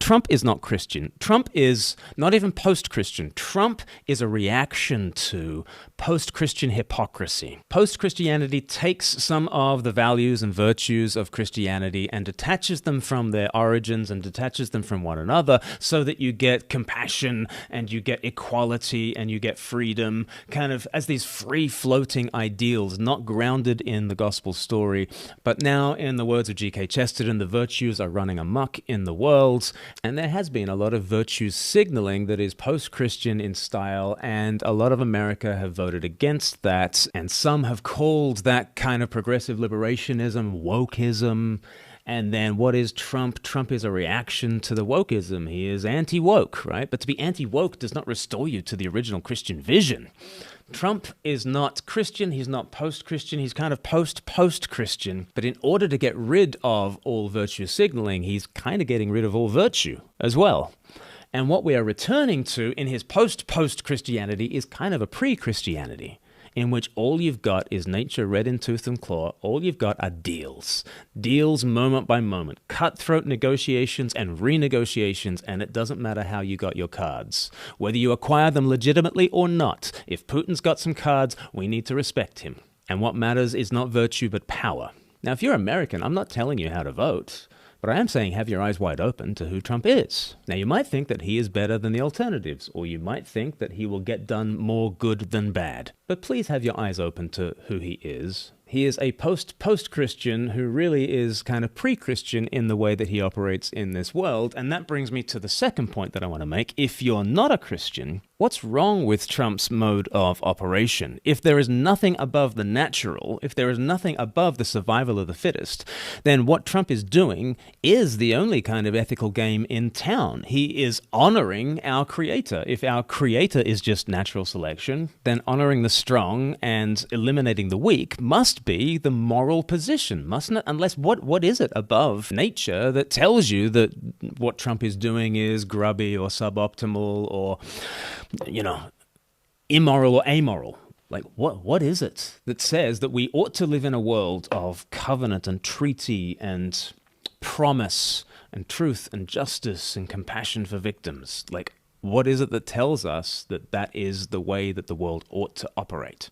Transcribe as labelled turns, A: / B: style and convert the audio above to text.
A: Trump is not Christian. Trump is not even post-Christian. Trump is a reaction to post-Christian hypocrisy. Post-Christianity takes some of the values and virtues of Christianity and detaches them from their origins and detaches them from one another so that you get compassion and you get equality and you get freedom, kind of as these free-floating ideals, not grounded in the gospel story. But now, in the words of G.K. Chesterton, the virtues are running amok in the world, and there has been a lot of virtue signaling that is post-Christian in style, and a lot of America have voted against that, and some have called that kind of progressive liberationism wokeism. And then what is Trump? Trump is a reaction to the wokeism. He is anti-woke, right? But to be anti-woke does not restore you to the original Christian vision. Trump is not Christian, he's not post-Christian, he's kind of post-Christian. But in order to get rid of all virtue signaling, he's kind of getting rid of all virtue as well. And what we are returning to in his post-Christianity is kind of a pre-Christianity, in which all you've got is nature red in tooth and claw. All you've got are deals. Deals moment by moment. Cutthroat negotiations and renegotiations, and it doesn't matter how you got your cards. Whether you acquire them legitimately or not, if Putin's got some cards, we need to respect him. And what matters is not virtue but power. Now, if you're American, I'm not telling you how to vote, but I am saying have your eyes wide open to who Trump is. Now, you might think that he is better than the alternatives, or you might think that he will get done more good than bad. But please have your eyes open to who he is. He is a post-Christian who really is kind of pre-Christian in the way that he operates in this world. And that brings me to the second point that I want to make. If you're not a Christian, what's wrong with Trump's mode of operation? If there is nothing above the natural, if there is nothing above the survival of the fittest, then what Trump is doing is the only kind of ethical game in town. He is honoring our creator. If our creator is just natural selection, then honoring the strong and eliminating the weak must be the moral position, mustn't it? Unless what is it above nature that tells you that what Trump is doing is grubby or suboptimal or, immoral or amoral? Like, what is it that says that we ought to live in a world of covenant and treaty and promise and truth and justice and compassion for victims? Like, what is it that tells us that that is the way that the world ought to operate?